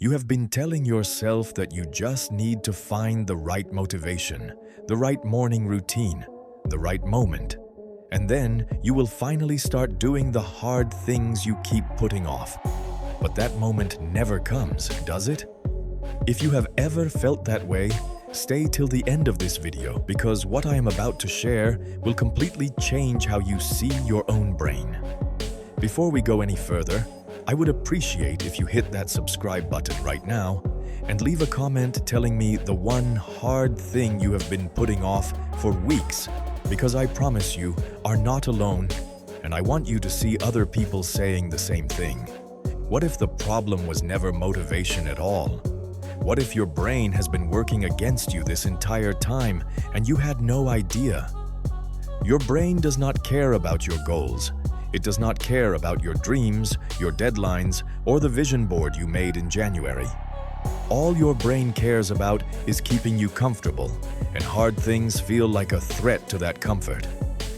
You have been telling yourself that you just need to find the right motivation, the right morning routine, the right moment, and then you will finally start doing the hard things you keep putting off. But that moment never comes, does it? If you have ever felt that way, stay till the end of this video because what I am about to share will completely change how you see your own brain. Before we go any further, I would appreciate if you hit that subscribe button right now and leave a comment telling me the one hard thing you have been putting off for weeks, because I promise you are not alone, and I want you to see other people saying the same thing. What if the problem was never motivation at all? What if your brain has been working against you this entire time and you had no idea? Your brain does not care about your goals. It does not care about your dreams, your deadlines, or the vision board you made in January. All your brain cares about is keeping you comfortable, and hard things feel like a threat to that comfort.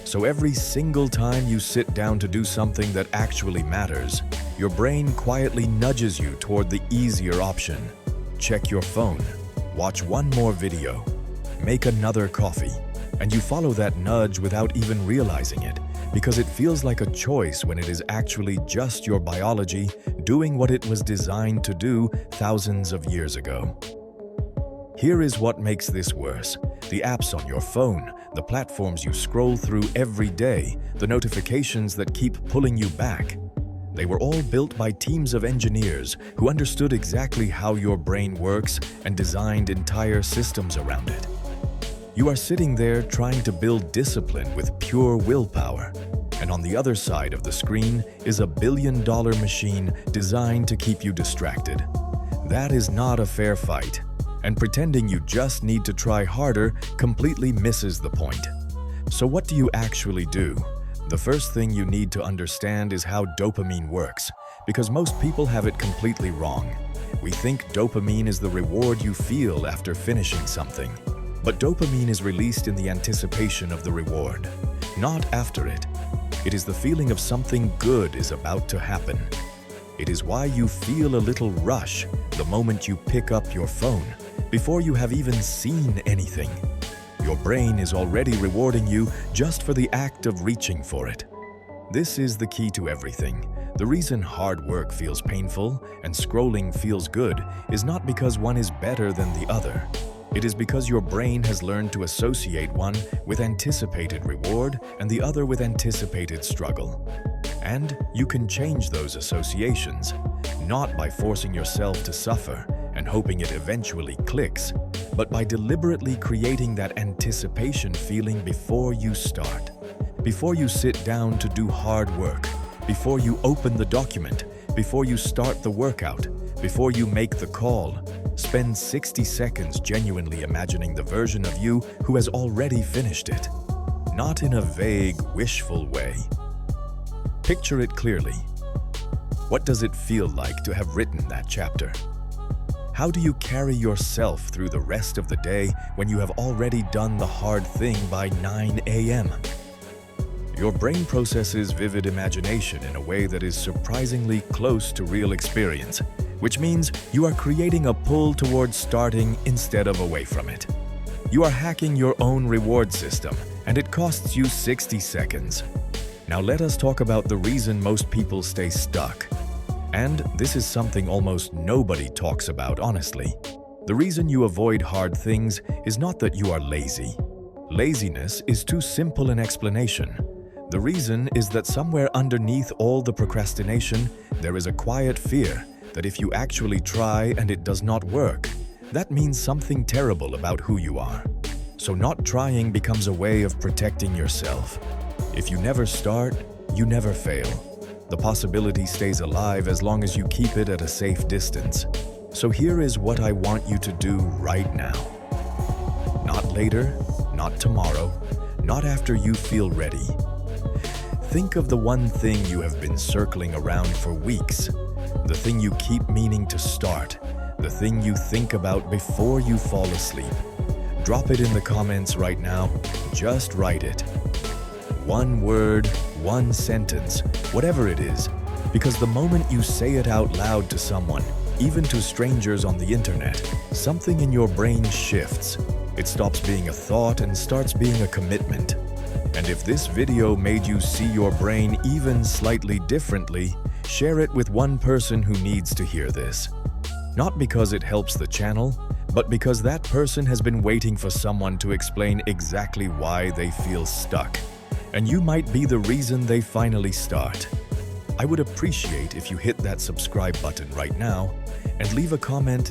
So every single time you sit down to do something that actually matters, your brain quietly nudges you toward the easier option. Check your phone, watch one more video, make another coffee, and you follow that nudge without even realizing it, because it feels like a choice when it is actually just your biology doing what it was designed to do thousands of years ago. Here is what makes this worse: the apps on your phone, the platforms you scroll through every day, the notifications that keep pulling you back. They were all built by teams of engineers who understood exactly how your brain works and designed entire systems around it. You are sitting there trying to build discipline with pure willpower, and on the other side of the screen is a billion-dollar machine designed to keep you distracted. That is not a fair fight, and pretending you just need to try harder completely misses the point. So what do you actually do? The first thing you need to understand is how dopamine works, because most people have it completely wrong. We think dopamine is the reward you feel after finishing something. But dopamine is released in the anticipation of the reward, not after it. It is the feeling of something good is about to happen. It is why you feel a little rush the moment you pick up your phone, before you have even seen anything. Your brain is already rewarding you just for the act of reaching for it. This is the key to everything. The reason hard work feels painful and scrolling feels good is not because one is better than the other. It is because your brain has learned to associate one with anticipated reward and the other with anticipated struggle. And you can change those associations, not by forcing yourself to suffer and hoping it eventually clicks, but by deliberately creating that anticipation feeling before you start. Before you sit down to do hard work, before you open the document, before you start the workout, before you make the call, spend 60 seconds genuinely imagining the version of you who has already finished it. Not in a vague, wishful way. Picture it clearly. What does it feel like to have written that chapter? How do you carry yourself through the rest of the day when you have already done the hard thing by 9 a.m.? Your brain processes vivid imagination in a way that is surprisingly close to real experience, which means you are creating a pull towards starting instead of away from it. You are hacking your own reward system, and it costs you 60 seconds. Now let us talk about the reason most people stay stuck. And this is something almost nobody talks about honestly. The reason you avoid hard things is not that you are lazy. Laziness is too simple an explanation. The reason is that somewhere underneath all the procrastination, there is a quiet fear that if you actually try and it does not work, that means something terrible about who you are. So not trying becomes a way of protecting yourself. If you never start, you never fail. The possibility stays alive as long as you keep it at a safe distance. So here is what I want you to do right now. Not later, not tomorrow, not after you feel ready. Think of the one thing you have been circling around for weeks, the thing you keep meaning to start, the thing you think about before you fall asleep. Drop it in the comments right now. Just write it. One word, one sentence, whatever it is, because the moment you say it out loud to someone, even to strangers on the internet, something in your brain shifts. It stops being a thought and starts being a commitment. And if this video made you see your brain even slightly differently, share it with one person who needs to hear this. Not because it helps the channel, but because that person has been waiting for someone to explain exactly why they feel stuck. And you might be the reason they finally start. I would appreciate if you hit that subscribe button right now and leave a comment